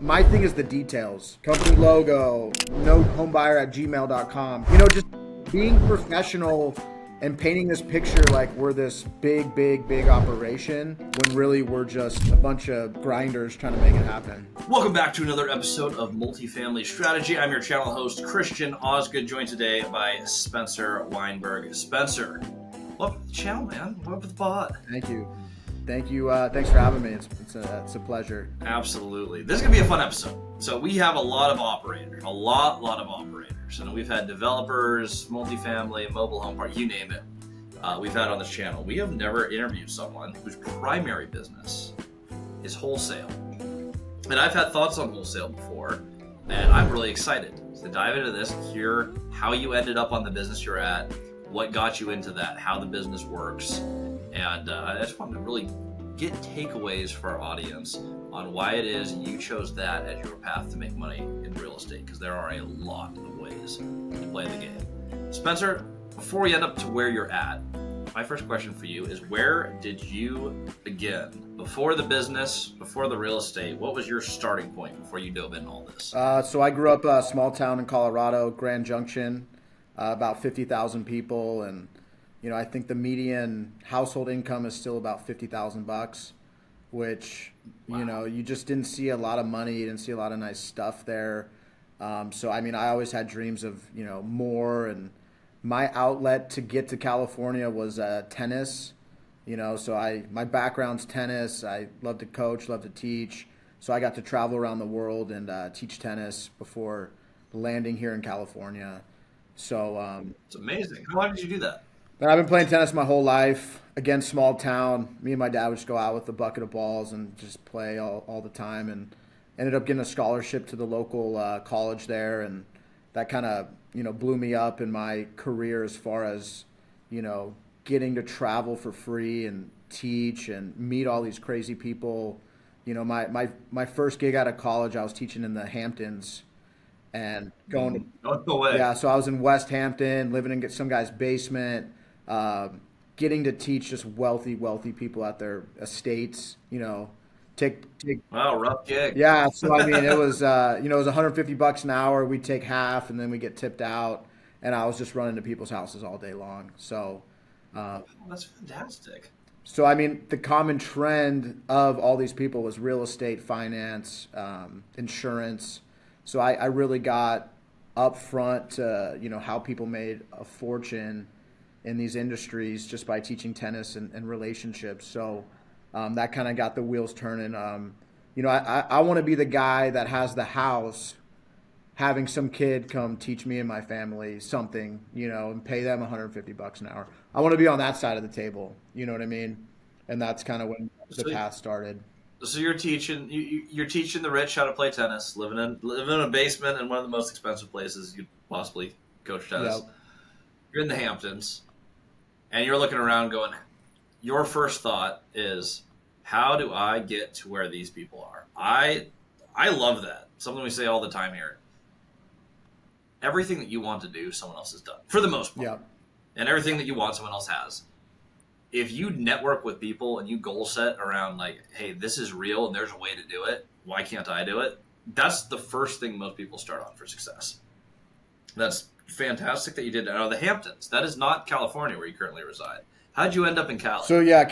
my thing is the details. Company logo, notehomebuyer@gmail.com. You know, just being professional and painting this picture like we're this big operation when really we're just a bunch of grinders trying to make it happen. Welcome back to another episode of Multifamily Strategy. I'm your channel host, Christian Osgood, joined today by Spencer Weinberg. Spencer, welcome to the channel, man. Welcome to the pod. Thank you. Thanks for having me. It's a pleasure. Absolutely. This is going to be a fun episode. So we have a lot of operators, a lot of operators. And we've had developers, multifamily, mobile home park, you name it. We've had on this channel. We have never interviewed someone whose primary business is wholesale. And I've had thoughts on wholesale before, and I'm really excited to dive into this, hear how you ended up on the business you're at, what got you into that, how the business works. And I just wanted to really get takeaways for our audience on why it is you chose that as your path to make money in real estate, because there are a lot of ways to play the game. Spencer, before we end up to where you're at, my first question for you is, where did you begin? Before the business, before the real estate, what was your starting point before you dove into all this? So I grew up a small town in Colorado, Grand Junction, about 50,000 people, and you know, I think the median household income is still about $50,000, which, wow, you know, you just didn't see a lot of money. You didn't see a lot of nice stuff there. So, I mean, I always had dreams of, you know, more. And my outlet to get to California was tennis, you know, so my background's tennis. I love to coach, love to teach. So I got to travel around the world and teach tennis before landing here in California. So it's amazing. How long did you do that? But I've been playing tennis my whole life. Again, small town. Me and my dad would just go out with a bucket of balls and just play all the time, and ended up getting a scholarship to the local college there, and that kind of, you know, blew me up in my career as far as, you know, getting to travel for free and teach and meet all these crazy people. You know, my first gig out of college, I was teaching in the Hamptons and going to, no way. Yeah, so I was in West Hampton, living in some guy's basement. Getting to teach just wealthy people at their estates, you know, take. Wow, rough gig. Yeah, so I mean, it was, you know, it was $150 an hour. We'd take half, and then we get tipped out. And I was just running to people's houses all day long. So, that's fantastic. So I mean, the common trend of all these people was real estate, finance, insurance. So I really got up front to, you know, how people made a fortune in these industries just by teaching tennis and relationships. So that kind of got the wheels turning. You know, I want to be the guy that has the house, having some kid come teach me and my family something, you know, and pay them $150 an hour. I want to be on that side of the table. You know what I mean? And that's kind of when the path started. So you're teaching the rich how to play tennis, living in a basement in one of the most expensive places you'd possibly coach tennis. Yep. You're in the Hamptons. And you're looking around going, your first thought is, how do I get to where these people are? I love that. Something we say all the time here. Everything that you want to do, someone else has done, for the most part. Yeah. And everything that you want, someone else has. If you network with people and you goal set around like, hey, this is real and there's a way to do it, why can't I do it? That's the first thing most people start on for success. That's fantastic that you did that. Oh, the Hamptons. That is not California where you currently reside. How'd you end up in Cali? So yeah,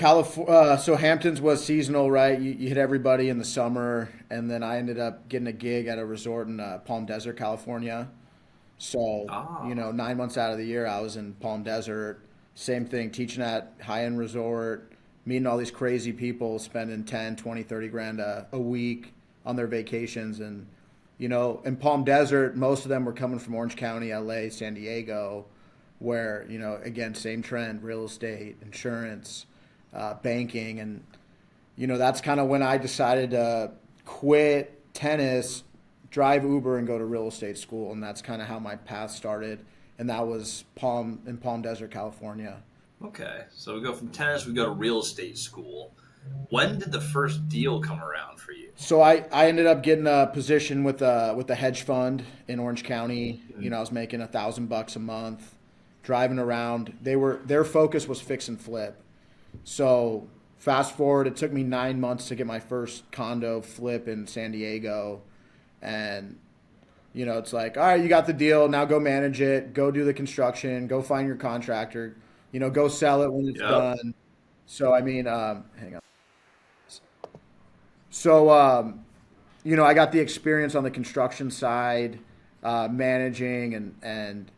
so Hamptons was seasonal, right? You hit everybody in the summer, and then I ended up getting a gig at a resort in Palm Desert, California. So, you know, 9 months out of the year, I was in Palm Desert. Same thing, teaching at high-end resort, meeting all these crazy people, spending 10, 20, 30 grand a week on their vacations. And you know, in Palm Desert, most of them were coming from Orange County, LA, San Diego, where, you know, again, same trend, real estate, insurance, banking. And, you know, that's kind of when I decided to quit tennis, drive Uber, and go to real estate school. And that's kind of how my path started. And that was in Palm Desert, California. Okay. So we go from tennis, we go to real estate school. When did the first deal come around for you? So I ended up getting a position with a hedge fund in Orange County. You know, I was making $1,000 a month, driving around. Their focus was fix and flip. So fast forward, it took me 9 months to get my first condo flip in San Diego. And it's like, all right, you got the deal. Now go manage it. Go do the construction. Go find your contractor. Go sell it when it's Yep. done. So I mean, hang on. So I got the experience on the construction side, managing and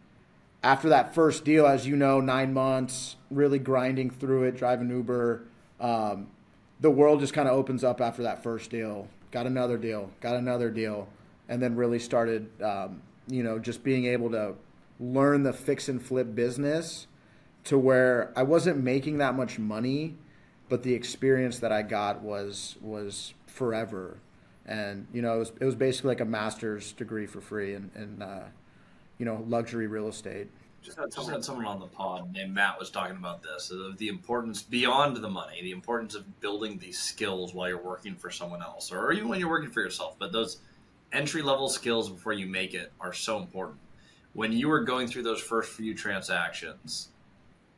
after that first deal, as 9 months, really grinding through it, driving Uber. The world just kind of opens up after that first deal. Got another deal, and then really started, just being able to learn the fix and flip business to where I wasn't making that much money, but the experience that I got was forever. And it was basically like a master's degree for free in luxury real estate. Just had someone on the pod named Matt was talking about this, of the importance beyond the money, the importance of building these skills while you're working for someone else, or even when you're working for yourself. But those entry level skills before you make it are so important. When you were going through those first few transactions,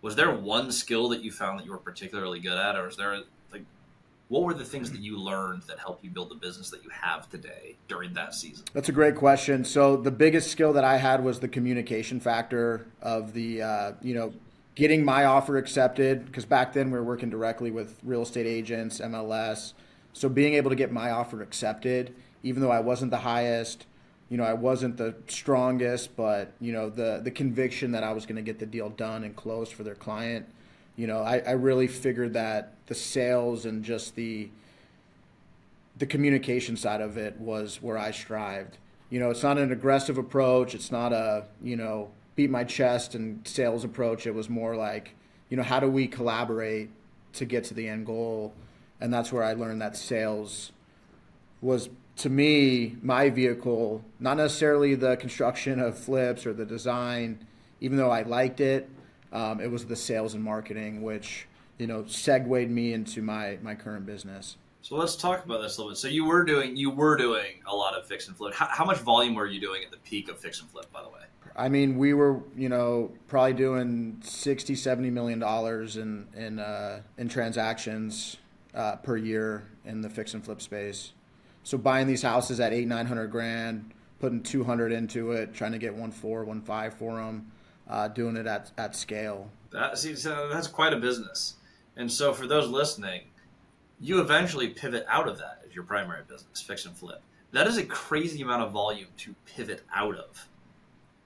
was there one skill that you found that you were particularly good at, or was there like what were the things that you learned that helped you build the business that you have today during that season? That's a great question. So the biggest skill that I had was the communication factor of the, getting my offer accepted. Because back then we were working directly with real estate agents, MLS. So being able to get my offer accepted, even though I wasn't the highest, I wasn't the strongest, but the conviction that I was going to get the deal done and closed for their client. I really figured that the sales and just the communication side of it was where I strived. It's not an aggressive approach. It's not a, beat my chest and sales approach. It was more like, how do we collaborate to get to the end goal? And that's where I learned that sales was, to me, my vehicle, not necessarily the construction of flips or the design, even though I liked it. It was the sales and marketing, which, segued me into my current business. So let's talk about this a little bit. So you were doing a lot of fix and flip. How much volume were you doing at the peak of fix and flip, by the way? I mean, we were, probably doing $60-70 million in transactions per year in the fix and flip space. So buying these houses at 800-900 grand, putting 200 into it, trying to get 1.4, 1.5 for them, doing it at scale. So that's quite a business. And so for those listening, you eventually pivot out of that as your primary business, fix and flip. That is a crazy amount of volume to pivot out of.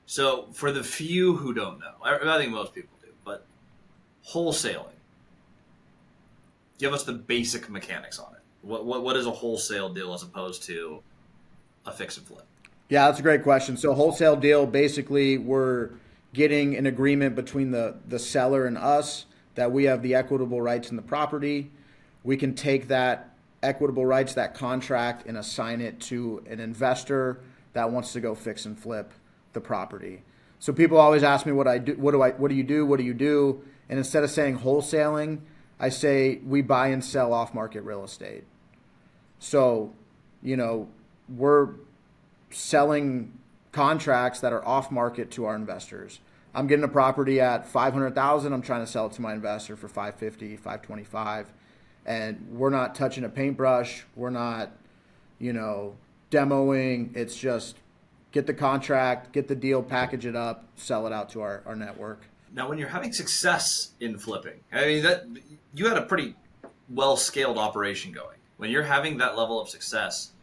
So for the few who don't know, I think most people do, but wholesaling, give us the basic mechanics on it. What is a wholesale deal as opposed to a fix and flip? Yeah, that's a great question. So wholesale deal, basically we're getting an agreement between the seller and us that we have the equitable rights in the property. We can take that equitable rights, that contract, and assign it to an investor that wants to go fix and flip the property. So people always ask me what I do, what do you do? And instead of saying wholesaling, I say we buy and sell off-market real estate. So, we're selling contracts that are off-market to our investors. I'm getting a property at $500,000. I'm trying to sell it to my investor for $550,000, $525,000. And we're not touching a paintbrush. We're not, demoing. It's just get the contract, get the deal, package it up, sell it out to our network. Now, when you're having success in flipping, I mean, that you had a pretty well-scaled operation going. When you're having that level of success,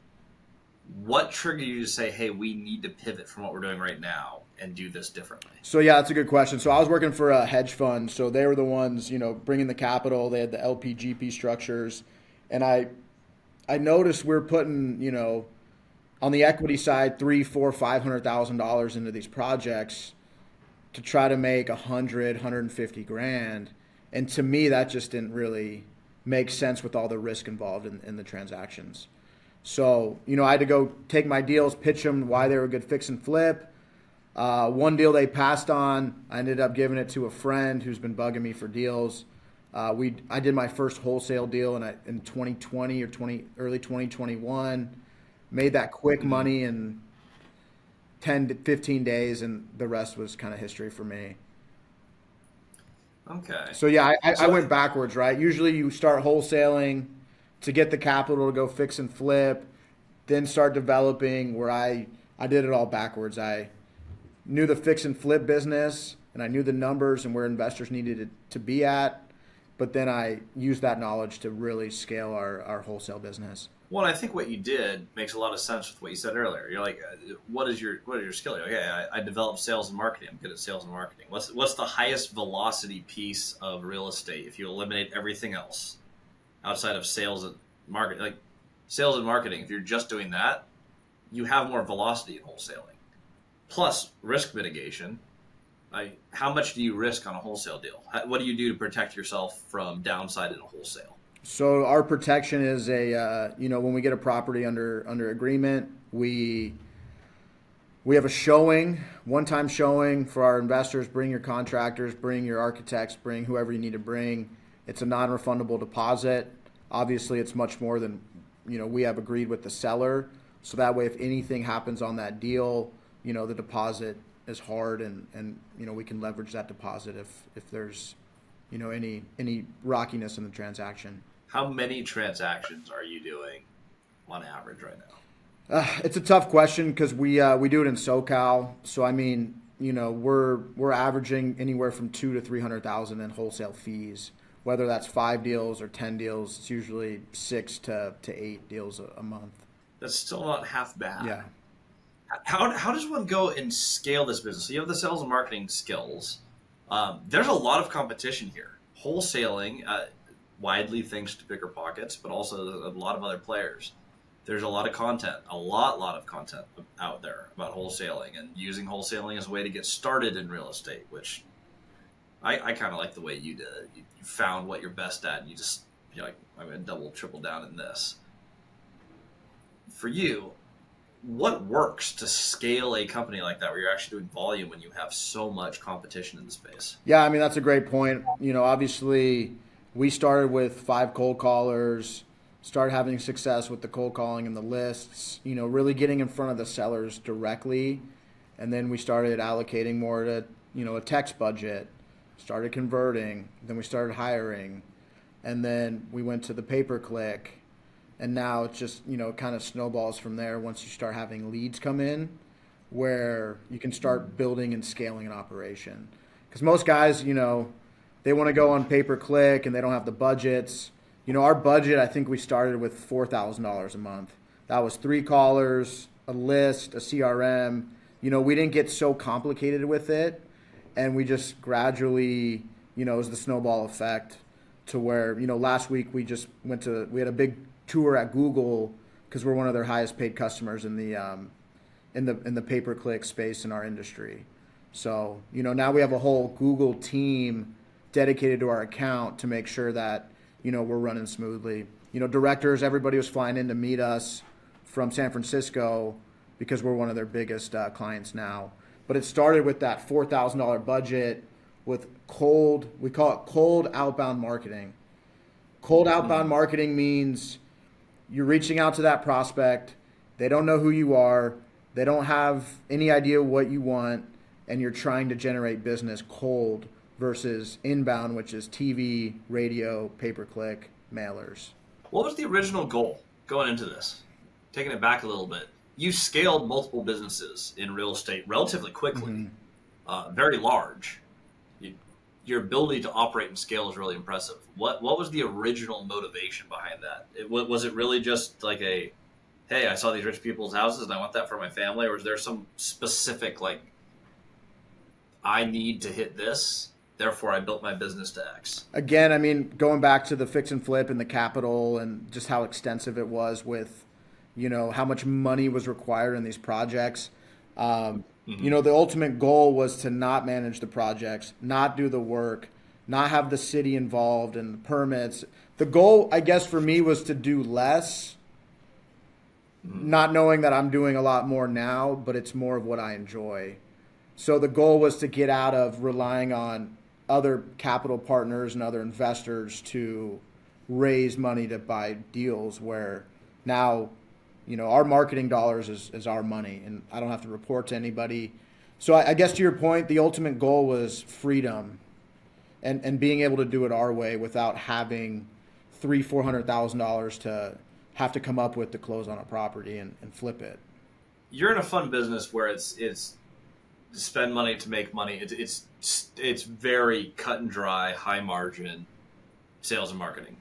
what triggered you to say, hey, we need to pivot from what we're doing right now and do this differently? So, yeah, that's a good question. So I was working for a hedge fund. So they were the ones, bringing the capital. They had the LP-GP structures. And I noticed we're putting, on the equity side, $300,000, $400,000, $500,000 into these projects to try to make 150 grand. And to me, that just didn't really make sense with all the risk involved in the transactions. So, I had to go take my deals, pitch them why they were a good fix and flip. One deal they passed on, I ended up giving it to a friend who's been bugging me for deals. I did my first wholesale deal in 2020 or early 2021. Made that quick money in 10 to 15 days, and the rest was kind of history for me. Okay. So, yeah, I went backwards, right? Usually you start wholesaling to get the capital to go fix and flip. then start developing where I did it all backwards. I knew the fix and flip business, and I knew the numbers and where investors needed it to be at. But then I used that knowledge to really scale our wholesale business. Well, I think what you did makes a lot of sense with what you said earlier. You're like, what is your skill? You're like, okay, I developed sales and marketing. I'm good at sales and marketing. What's the highest velocity piece of real estate if you eliminate everything else outside of sales and marketing? Like sales and marketing, if you're just doing that, you have more velocity in wholesaling. Plus risk mitigation. How much do you risk on a wholesale deal? What do you do to protect yourself from downside in a wholesale? So our protection is when we get a property under agreement, we have a showing, one-time showing for our investors. Bring your contractors, bring your architects, bring whoever you need to bring. It's a non-refundable deposit. Obviously, it's much more than we have agreed with the seller. So that way, if anything happens on that deal, the deposit is hard, and we can leverage that deposit if there's any rockiness in the transaction. How many transactions are you doing on average right now? It's a tough question because we do it in SoCal. So I mean, we're averaging anywhere from $200,000 to $300,000 in wholesale fees. Whether that's 5 deals or 10 deals, it's usually 6 to 8 deals a month. That's still not half bad. Yeah. How does one go and scale this business? So you have the sales and marketing skills. There's a lot of competition here. Wholesaling, widely thanks to bigger pockets, but also a lot of other players. There's a lot of content, a lot of content out there about wholesaling and using wholesaling as a way to get started in real estate, which I kind of like the way you did it. You found what you're best at, and you're like, I'm going to double, triple down in this. For you, what works to scale a company like that where you're actually doing volume when you have so much competition in the space? Yeah, I mean, that's a great point. Obviously, we started with 5 cold callers, started having success with the cold calling and the lists, really getting in front of the sellers directly. And then we started allocating more to, a text budget, started converting, then we started hiring, and then we went to the pay-per-click. And now it's just, kind of snowballs from there once you start having leads come in where you can start building and scaling an operation. Because most guys, they want to go on pay-per-click and they don't have the budgets. Our budget, I think we started with $4,000 a month. That was 3 callers, a list, a CRM. We didn't get so complicated with it. And we just gradually, it was the snowball effect to where, last week we had a big tour at Google because we're one of their highest paid customers in the pay-per-click space in our industry. So, now we have a whole Google team dedicated to our account to make sure that, we're running smoothly. Directors, everybody was flying in to meet us from San Francisco because we're one of their biggest clients now. But it started with that $4,000 budget with we call it cold outbound marketing. Cold outbound marketing means you're reaching out to that prospect. They don't know who you are. They don't have any idea what you want, and you're trying to generate business cold versus inbound, which is TV, radio, pay-per-click, mailers. What was the original goal going into this? Taking it back a little bit. You scaled multiple businesses in real estate relatively quickly, very large. Your ability to operate and scale is really impressive. What was the original motivation behind that? Was it really just like hey, I saw these rich people's houses and I want that for my family? Or is there some specific, I need to hit this, therefore I built my business to X? Again, I mean, going back to the fix and flip and the capital and just how extensive it was with, how much money was required in these projects. The ultimate goal was to not manage the projects, not do the work, not have the city involved in the permits. The goal, I guess, for me was to do less, not knowing that I'm doing a lot more now, but it's more of what I enjoy. So the goal was to get out of relying on other capital partners and other investors to raise money to buy deals where now our marketing dollars is our money, and I don't have to report to anybody. So I guess to your point, the ultimate goal was freedom and being able to do it our way without having $300,000-$400,000 to have to come up with to close on a property and flip it. You're in a fun business where it's to spend money to make money. It's very cut and dry, high margin sales and marketing.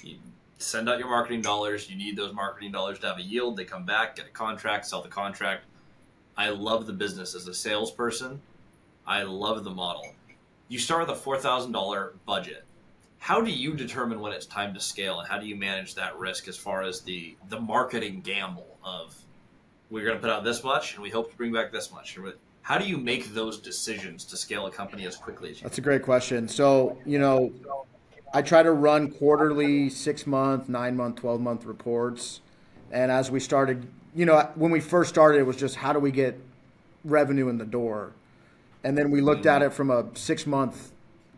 You send out your marketing dollars. You need those marketing dollars to have a yield. They come back, get a contract, sell the contract. I love the business as a salesperson. I love the model. You start with a $4,000 budget. How do you determine when it's time to scale, and how do you manage that risk as far as the marketing gamble of we're going to put out this much and we hope to bring back this much? How do you make those decisions to scale a company as quickly as you That's a great question. So, I try to run quarterly, 6-month, 9-month, 12-month reports. And as we started, when we first started, it was just how do we get revenue in the door? And then we looked at it from a 6-month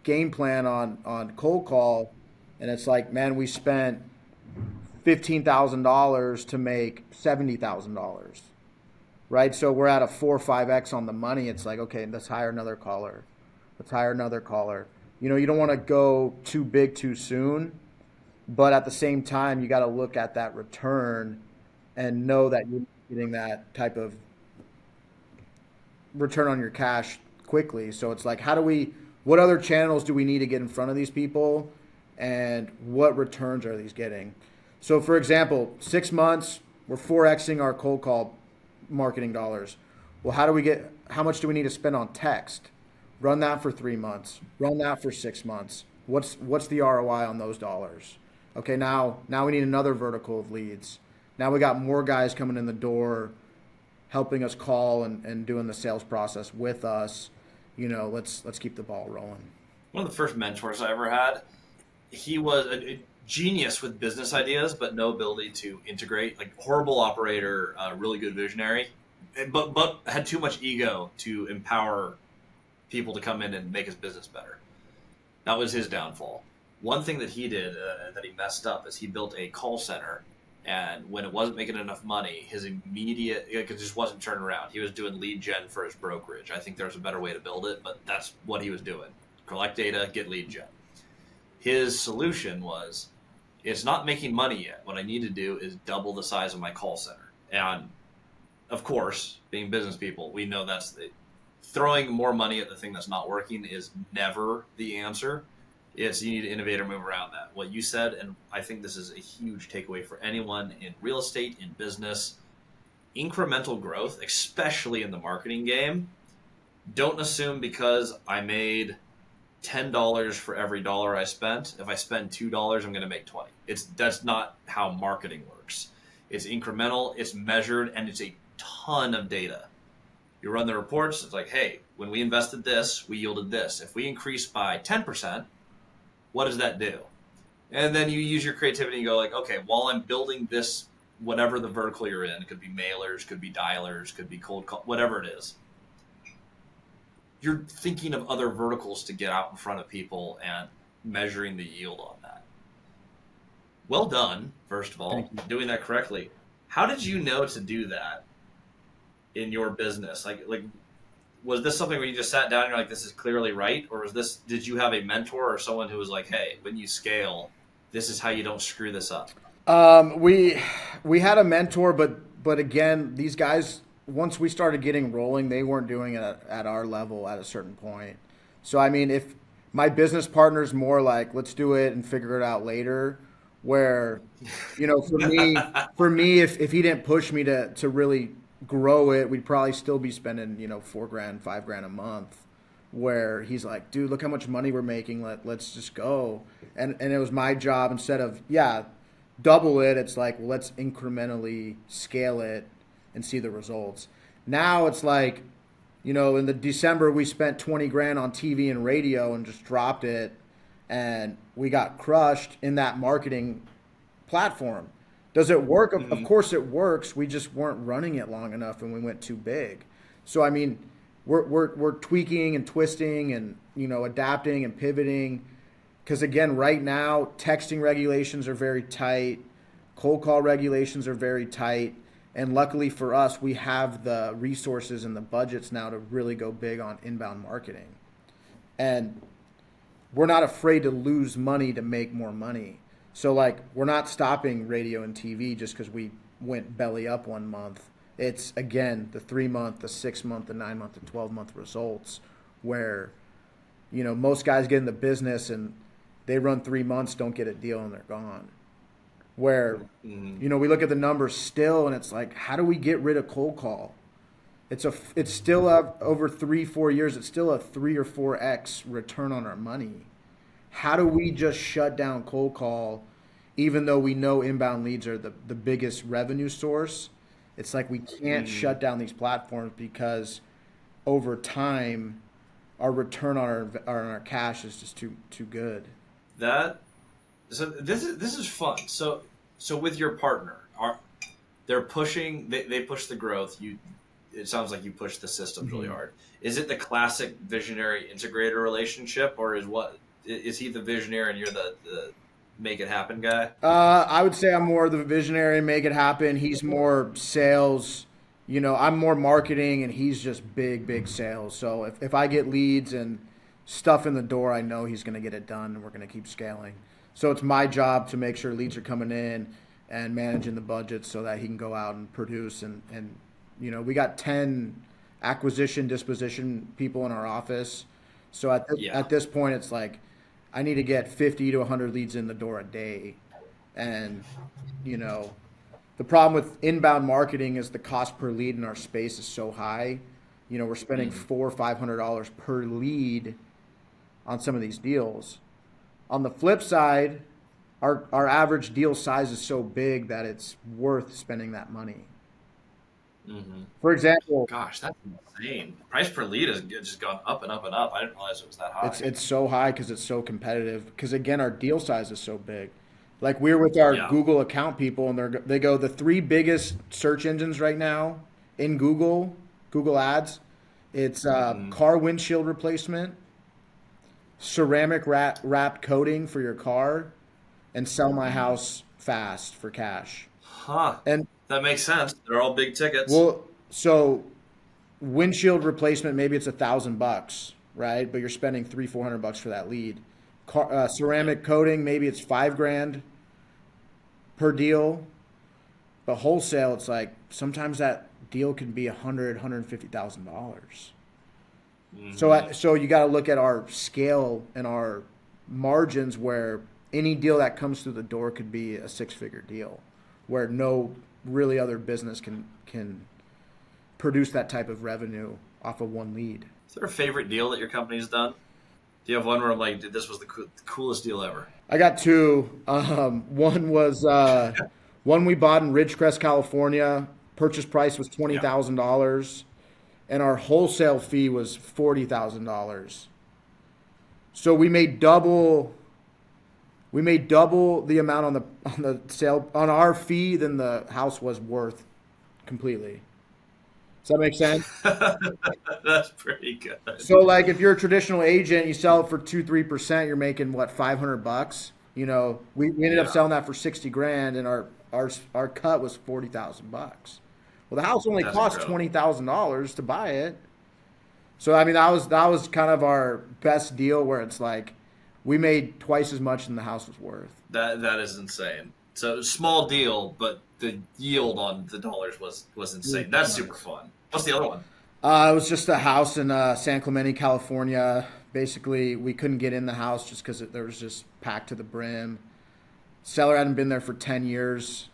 game plan on cold call. And it's like, man, we spent $15,000 to make $70,000. Right? So we're at a 4 or 5x on the money. It's like, okay, let's hire another caller. Let's hire another caller. You don't want to go too big too soon, but at the same time, you got to look at that return and know that you're getting that type of return on your cash quickly. So it's like, what other channels do we need to get in front of these people, and what returns are these getting? So for example, 6 months, we're 4xing our cold call marketing dollars. Well, how much do we need to spend on text? Run that for 3 months. Run that for 6 months. What's the ROI on those dollars? Okay, now we need another vertical of leads. Now we got more guys coming in the door, helping us call and doing the sales process with us. Let's keep the ball rolling. One of the first mentors I ever had, he was a genius with business ideas, but no ability to integrate. Like, horrible operator, really good visionary, but had too much ego to empower people to come in and make his business better. That was his downfall. One thing that he did that he messed up is he built a call center, and when it wasn't making enough money, it just wasn't turning around. He was doing lead gen for his brokerage. I think there's a better way to build it, but that's what he was doing. Collect data, get lead gen. His solution was, it's not making money yet. What I need to do is double the size of my call center. And of course, being business people, we know throwing more money at the thing that's not working is never the answer. You need to innovate or move around that. What you said, and I think this is a huge takeaway for anyone in real estate, in business, incremental growth, especially in the marketing game. Don't assume because I made $10 for every dollar I spent. If I spend $2, I'm going to make 20. That's not how marketing works. It's incremental, it's measured, and it's a ton of data. You run the reports. It's like, hey, when we invested this, we yielded this. If we increase by 10%, what does that do? And then you use your creativity and go like, okay, while I'm building this, whatever the vertical you're in, it could be mailers, could be dialers, could be cold call, whatever it is. You're thinking of other verticals to get out in front of people and measuring the yield on that. Well done, first of all, doing that correctly. How did you know to do that in your business? Like, was this something where you just sat down and you're like, this is clearly right? Or did you have a mentor or someone who was like, hey, when you scale, this is how you don't screw this up? We had a mentor, but again, these guys, once we started getting rolling, they weren't doing it at our level at a certain point. So, I mean, if my business partner's more like, let's do it and figure it out later, where, for me, if he didn't push me to really grow it, we'd probably still be spending, $4,000, $5,000 a month, where he's like, dude, look how much money we're making. Let's just go. And it was my job, instead of, double it. It's like, well, let's incrementally scale it and see the results. Now it's like, in the December, we spent $20,000 on TV and radio and just dropped it. And we got crushed in that marketing platform. Does it work? Of course it works. We just weren't running it long enough and we went too big. So, I mean, we're tweaking and twisting and, adapting and pivoting. Because again, right now, texting regulations are very tight. Cold call regulations are very tight. And luckily for us, we have the resources and the budgets now to really go big on inbound marketing. And we're not afraid to lose money to make more money. So like we're not stopping radio and TV just because we went belly up one month. It's again the 3 month, the 6 month, the 9 month, the 12 month results where most guys get in the business and they run 3 months, don't get a deal, and they're gone. Where we look at the numbers still, and it's like, how do we get rid of cold call? It's still over 3-4 years. It's still a 3 or 4x return on our money. How do we just shut down cold call, even though we know inbound leads are the biggest revenue source? It's like we can't shut down these platforms because over time, our return on our cash is just too good. That so this is fun. So with your partner, they're pushing? They push the growth. It sounds like you push the systems really hard. Is it the classic visionary integrator relationship, or is he the visionary and you're the make it happen guy? I would say I'm more the visionary, make it happen. He's more sales. I'm more marketing, and he's just big sales. So if I get leads and stuff in the door, I know he's going to get it done, and we're going to keep scaling. So it's my job to make sure leads are coming in and managing the budget so that he can go out and produce. And we got 10 acquisition disposition people in our office. So at this point, it's like I need to get 50 to 100 leads in the door a day. And, the problem with inbound marketing is the cost per lead in our space is so high. We're spending $400 or $500 per lead on some of these deals. On the flip side, our average deal size is so big that it's worth spending that money. For example, gosh, that's insane. Price per lead has just gone up and up and up. I didn't realize it was that high. It's so high because it's so competitive. Because again, our deal size is so big. Like we're with our Google account people, and they go the 3 biggest search engines right now in Google Ads. It's car windshield replacement, ceramic wrapped coating for your car, and sell my house fast for cash. Huh. And that makes sense. They're all big tickets. Well, so windshield replacement, maybe it's $1,000, right? But you're spending $300-400 for that lead. Ceramic coating, maybe it's $5,000 per deal. But wholesale, it's like sometimes that deal can be $150,000. So you got to look at our scale and our margins, where any deal that comes through the door could be a 6-figure deal, where no really other business can produce that type of revenue off of one lead. Is there a favorite deal that your company's done? Do you have one where I'm like, dude, this was the coolest deal ever? I got 2. One was one we bought in Ridgecrest, California. Purchase price was $20,000, and our wholesale fee was $40,000. So we made double the amount on the sale on our fee than the house was worth completely. Does that make sense? That's pretty good. So like if you're a traditional agent, you sell it for 2-3%, you're making what, $500? We ended up selling that for $60,000, and our cut was $40,000. Well, the house only cost $20,000 to buy it. So I mean that was kind of our best deal, where it's like we made twice as much than the house was worth. That is insane. So small deal, but the yield on the dollars was insane. That's super fun. What's the other one? It was just a house in San Clemente, California. Basically, we couldn't get in the house just because there was just packed to the brim. Seller hadn't been there for 10 years.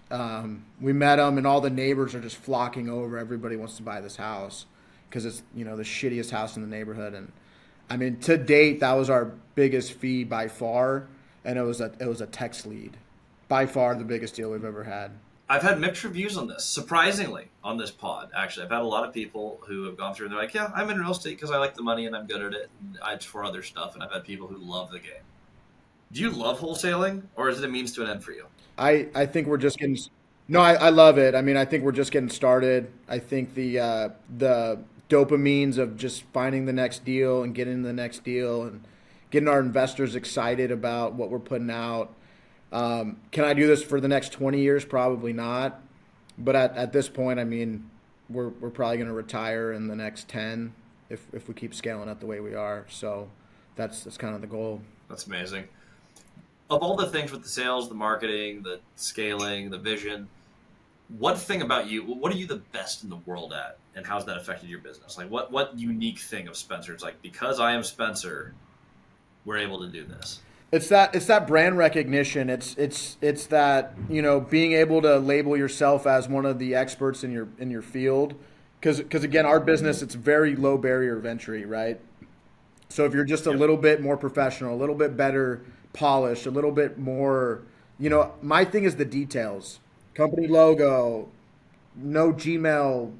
We met him, and all the neighbors are just flocking over. Everybody wants to buy this house because it's the shittiest house in the neighborhood. And I mean, to date, that was our biggest fee by far, and it was a text lead. By far the biggest deal we've ever had. I've had mixed reviews on this, surprisingly, on this pod, actually. I've had a lot of people who have gone through and they're like, yeah, I'm in real estate because I like the money and I'm good at it. And it's for other stuff. And I've had people who love the game. Do you love wholesaling, or is it a means to an end for you? I think we're just getting – no, I love it. I mean, I think we're just getting started. I think the dopamines of just finding the next deal and getting the next deal and getting our investors excited about what we're putting out. Can I do this for the next 20 years? Probably not. But at this point, I mean, we're probably going to retire in the next 10 if we keep scaling up the way we are. So that's kind of the goal. That's amazing. of all the things with the sales, the marketing, the scaling, the vision, what thing about you, what are you the best in the world at, and how's that affected your business? Like, what unique thing of Spencer? It's like, because I am Spencer, we're able to do this. It's that brand recognition. It's that, being able to label yourself as one of the experts in your field. Because again, our business, it's very low barrier of entry, right? So if you're just a Yep. little bit more professional, a little bit better polished, a little bit more, my thing is the details. Company logo, no Gmail,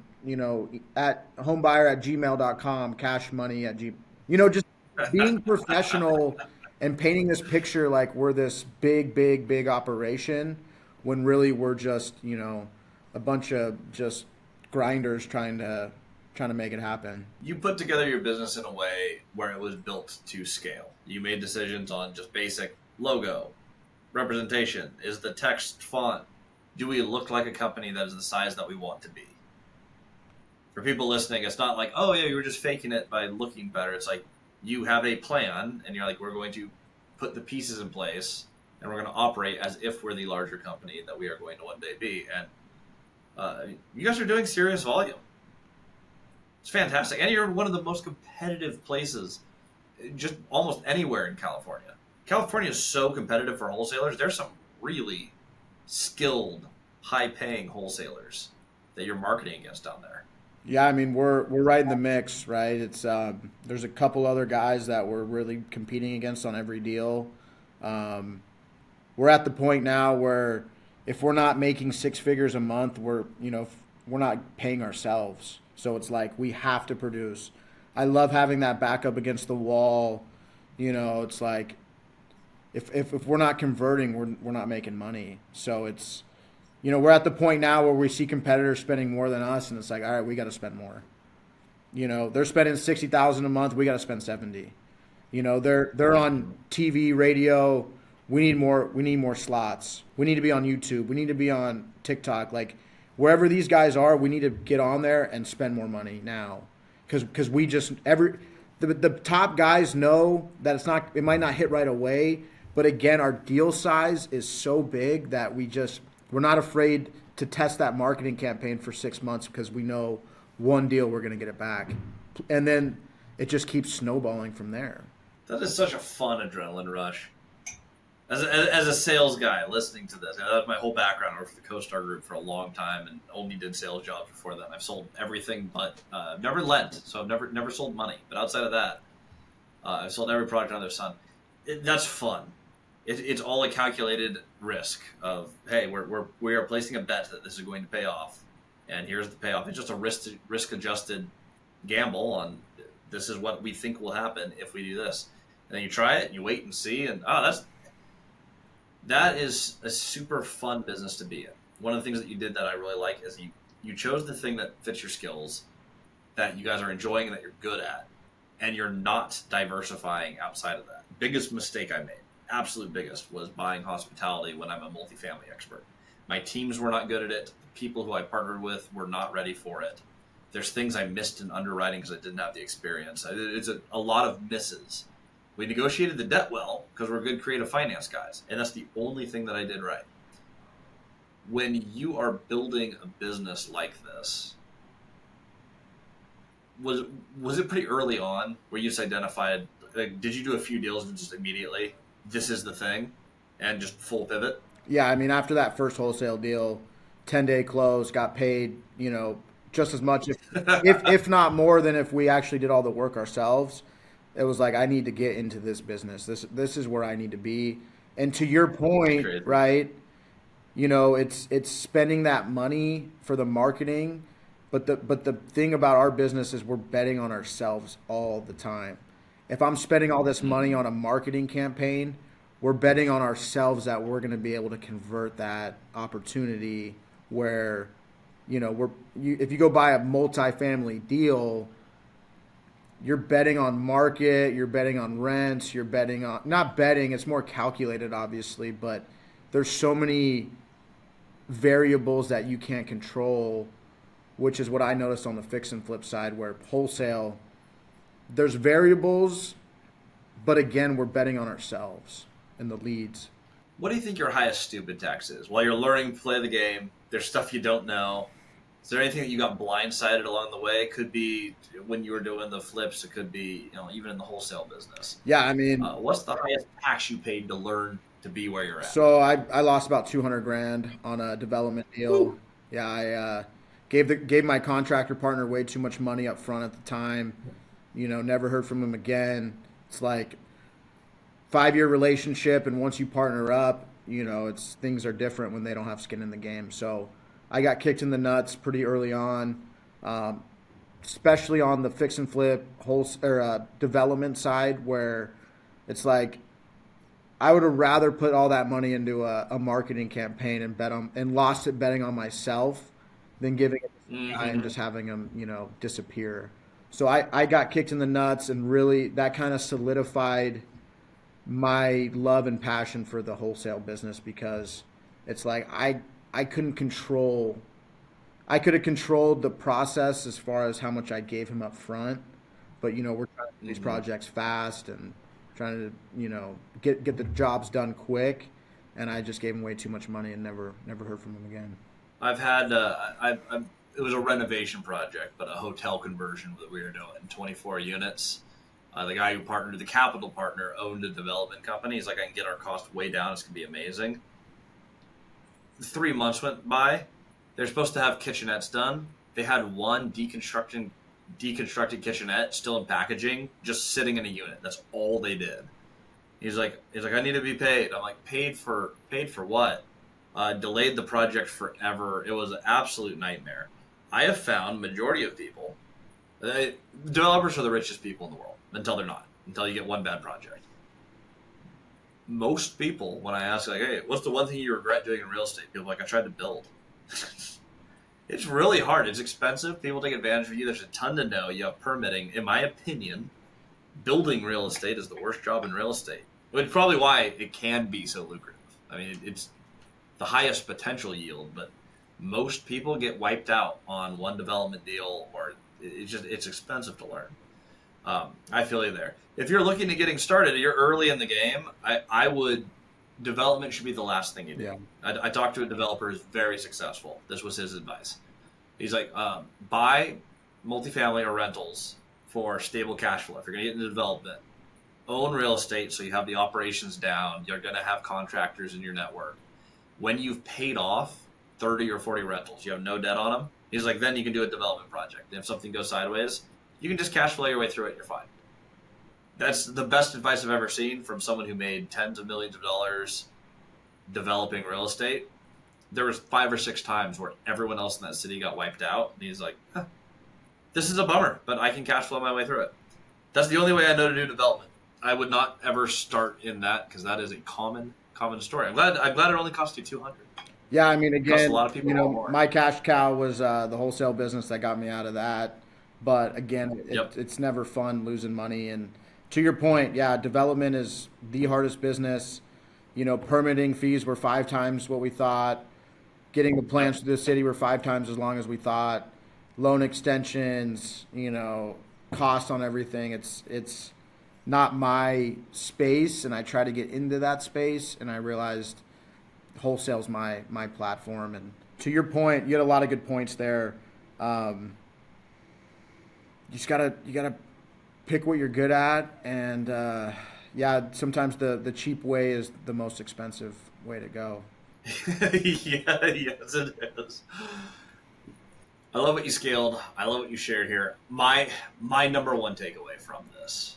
at homebuyer@gmail.com, cash money at G, just being professional and painting this picture like we're this big, big, big operation when really we're just, a bunch of just grinders trying to make it happen. You put together your business in a way where it was built to scale. You made decisions on just basic logo, representation. Is the text font? Do we look like a company that is the size that we want to be? For people listening, it's not like, oh yeah, you were just faking it by looking better. It's like you have a plan, and you're like, we're going to put the pieces in place, and we're going to operate as if we're the larger company that we are going to one day be. And you guys are doing serious volume. It's fantastic, and you're one of the most competitive places, just almost anywhere in California. California is so competitive for wholesalers. There's some really skilled, high-paying wholesalers that you're marketing against down there. Yeah, I mean we're right in the mix, right? It's there's a couple other guys that we're really competing against on every deal. Um, we're at the point now where if we're not making six figures a month, we're not paying ourselves. So it's like we have to produce. I love having that back up against the wall. It's like if we're not converting, we're not making money. So it's we're at the point now where we see competitors spending more than us, and it's like, all right, we got to spend more. They're spending 60,000 a month. We got to spend 70. They're on TV, radio. We need more. We need more slots. We need to be on YouTube. We need to be on TikTok. Like wherever these guys are, we need to get on there and spend more money now, because we just the top guys know that it might not hit right away, but again, our deal size is so big that we're not afraid to test that marketing campaign for 6 months because we know one deal we're going to get it back, and then it just keeps snowballing from there. That is such a fun adrenaline rush. As a sales guy listening to this, that was my whole background. I worked for the CoStar Group for a long time and only did sales jobs before that. I've sold everything but I've never lent, so I've never sold money. But outside of that, I've sold every product under the sun. That's fun. It's all a calculated risk of, hey, we are placing a bet that this is going to pay off, and here's the payoff. It's just a risk adjusted gamble on this is what we think will happen if we do this, and then you try it and you wait and see, and that is a super fun business to be in. One of the things that you did that I really like is you chose the thing that fits your skills, that you guys are enjoying and that you're good at, and you're not diversifying outside of that. Biggest mistake I made, absolute biggest, was buying hospitality when I'm a multifamily expert. My teams were not good at it. The people who I partnered with were not ready for it. There's things I missed in underwriting because I didn't have the experience. It's a lot of misses. We negotiated the debt well because we're good creative finance guys, and that's the only thing that I did right. When you are building a business like this, was it pretty early on where you just identified, like, did you do a few deals and just immediately, this is the thing, and just full pivot? Yeah, I mean after that first wholesale deal, 10-day close, got paid, just as much if not more than if we actually did all the work ourselves. It was like, I need to get into this business. This is where I need to be. And to your point, right? It's spending that money for the marketing, but the thing about our business is we're betting on ourselves all the time. If I'm spending all this money on a marketing campaign, we're betting on ourselves that we're going to be able to convert that opportunity where, if you go buy a multifamily deal, you're betting on market, you're betting on rents, you're betting on, not betting, it's more calculated obviously, but there's so many variables that you can't control, which is what I noticed on the fix and flip side, where wholesale, there's variables, but again, we're betting on ourselves and the leads. What do you think your highest stupid tax is? While you're learning to play the game, there's stuff you don't know. Is there anything that you got blindsided along the way? It could be when you were doing the flips. It could be, even in the wholesale business. Yeah, I mean, What's the highest tax you paid to learn to be where you're at? so I lost about 200 grand on a development deal. Woo. Yeah, I gave my contractor partner way too much money up front at the time. Never heard from him again. It's like 5-year relationship, and once you partner up, it's things are different when they don't have skin in the game. So I got kicked in the nuts pretty early on, especially on the fix and flip development side, where it's like I would have rather put all that money into a marketing campaign and lost it betting on myself than giving it to the guy and just having him disappear. So I got kicked in the nuts, and really that kind of solidified my love and passion for the wholesale business, because it's like I couldn't control. I could have controlled the process as far as how much I gave him up front, but we're trying to do these projects fast and trying to get the jobs done quick, and I just gave him way too much money and never heard from him again. I've had it was a renovation project, but a hotel conversion that we were doing, 24 units. The guy who partnered, the capital partner, owned a development company. He's like, I can get our cost way down. It's going to be amazing. 3 months went by. They're supposed to have kitchenettes done. They had one deconstructed kitchenette still in packaging, just sitting in a unit. That's all they did. He's like, I need to be paid. I'm like, paid for what? Delayed the project forever. It was an absolute nightmare. I have found majority of people, developers are the richest people in the world until they're not. Until you get one bad project. Most people, when I ask, like, hey, what's the one thing you regret doing in real estate? People are like, I tried to build. It's really hard. It's expensive. People take advantage of you. There's a ton to know. You have permitting. In my opinion, building real estate is the worst job in real estate. Which is probably why it can be so lucrative. I mean, it's the highest potential yield, but most people get wiped out on one development deal, or it's expensive to learn. I feel you there. If you're looking to getting started, you're early in the game. I would. Development should be the last thing you do. Yeah. I talked to a developer who's very successful. This was his advice. He's like, buy multifamily or rentals for stable cash flow. If you're going to get into development, own real estate so you have the operations down. You're going to have contractors in your network. When you've paid off 30 or 40 rentals, you have no debt on them. He's like, then you can do a development project. And if something goes sideways, you can just cash flow your way through it and you're fine. That's the best advice I've ever seen from someone who made tens of millions of dollars developing real estate. There was 5 or 6 times where everyone else in that city got wiped out. And he's like, this is a bummer, but I can cash flow my way through it. That's the only way I know to do development. I would not ever start in that because that is a common story. I'm glad it only cost you $200. Yeah, I mean, again, a lot of people my cash cow was the wholesale business that got me out of that. But again, it's never fun losing money. And to your point, yeah, development is the hardest business. Permitting fees were 5 times what we thought. Getting the plans to the city were 5 times as long as we thought. Loan extensions, costs on everything. It's not my space, and I try to get into that space, and I realized wholesale's my platform. And to your point, you had a lot of good points there. You gotta pick what you're good at, and sometimes the cheap way is the most expensive way to go. Yeah, yes it is. I love what you scaled. I love what you shared here. My number one takeaway from this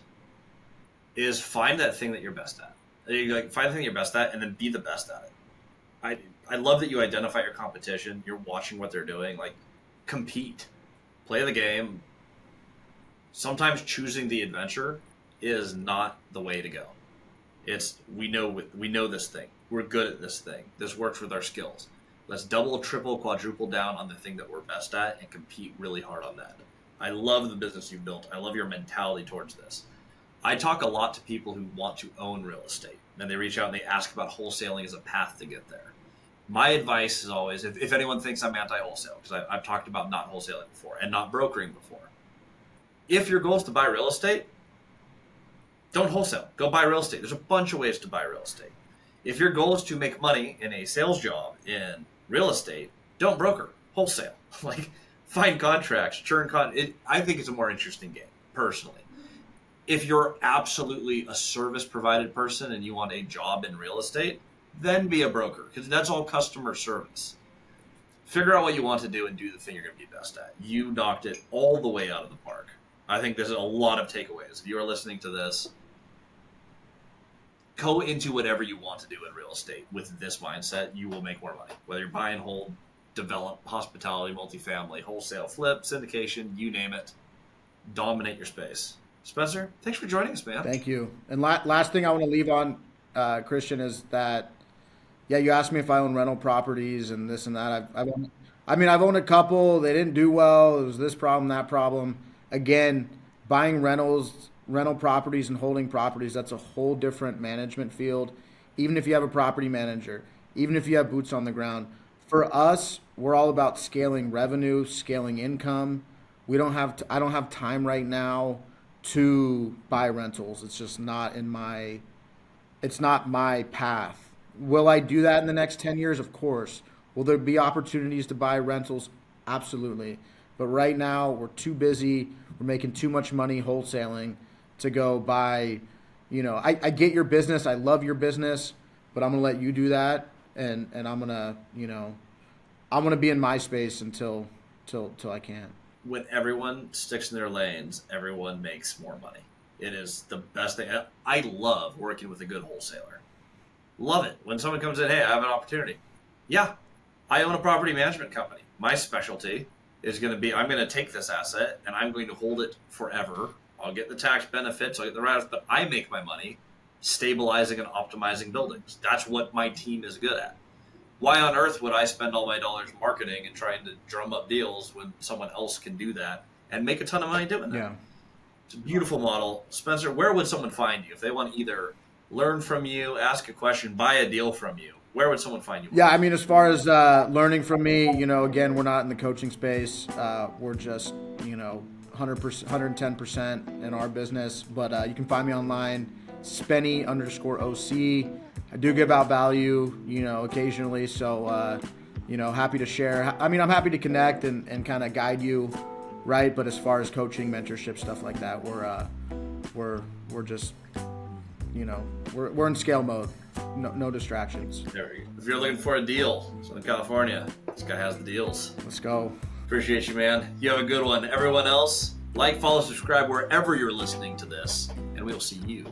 is find that thing that you're best at. Find the thing you're best at, and then be the best at it. I love that you identify your competition. You're watching what they're doing. Like, compete, play the game. Sometimes choosing the adventure is not the way to go. It's we know this thing. We're good at this thing. This works with our skills. Let's double, triple, quadruple down on the thing that we're best at and compete really hard on that. I love the business you've built. I love your mentality towards this. I talk a lot to people who want to own real estate, and they reach out and they ask about wholesaling as a path to get there. My advice is always, if anyone thinks I'm anti-wholesale, because I've talked about not wholesaling before and not brokering before. If your goal is to buy real estate, don't wholesale. Go buy real estate. There's a bunch of ways to buy real estate. If your goal is to make money in a sales job in real estate, don't broker, wholesale. Like, find contracts, I think it's a more interesting game, personally. If you're absolutely a service provided person and you want a job in real estate, then be a broker, because that's all customer service. Figure out what you want to do and do the thing you're going to be best at. You knocked it all the way out of the park. I think there's a lot of takeaways. If you are listening to this, go into whatever you want to do in real estate with this mindset. You will make more money. Whether you're buy and hold, develop, hospitality, multifamily, wholesale, flip, syndication, you name it. Dominate your space. Spencer, thanks for joining us, man. Thank you. And last thing I want to leave on, Christian, is that, yeah, you asked me if I own rental properties and this and that. I've owned a couple. They didn't do well. It was this problem, that problem. Again, buying rental properties and holding properties, that's a whole different management field. Even if you have a property manager, even if you have boots on the ground. For us, we're all about scaling revenue, scaling income. I don't have time right now to buy rentals. It's just not it's not my path. Will I do that in the next 10 years? Of course. Will there be opportunities to buy rentals? Absolutely. But right now, we're too busy. We're making too much money wholesaling to go buy, I get your business. I love your business, but I'm going to let you do that. And I'm going to be in my space until I can. When everyone sticks in their lanes, everyone makes more money. It is the best thing. I love working with a good wholesaler. Love it. When someone comes in, hey, I have an opportunity. Yeah, I own a property management company. My specialty is going to be, I'm going to take this asset and I'm going to hold it forever. I'll get the tax benefits, I'll get the write-offs, but I make my money stabilizing and optimizing buildings. That's what my team is good at. Why on earth would I spend all my dollars marketing and trying to drum up deals when someone else can do that and make a ton of money doing that? Yeah. It's a beautiful model. Spencer, where would someone find you if they want to either learn from you, ask a question, buy a deal from you? Where would someone find you? Yeah, as far as learning from me, again, we're not in the coaching space. We're just, 100%, 110% in our business. But you can find me online, Spenny_OC. I do give out value, occasionally. So, happy to share. I'm happy to connect and kind of guide you, right? But as far as coaching, mentorship, stuff like that, we're just, we're in scale mode. No distractions. There we go. If you're looking for a deal, Southern California, this guy has the deals. Let's go. Appreciate you, man. You have a good one. Everyone else, like, follow, subscribe wherever you're listening to this, and we'll see you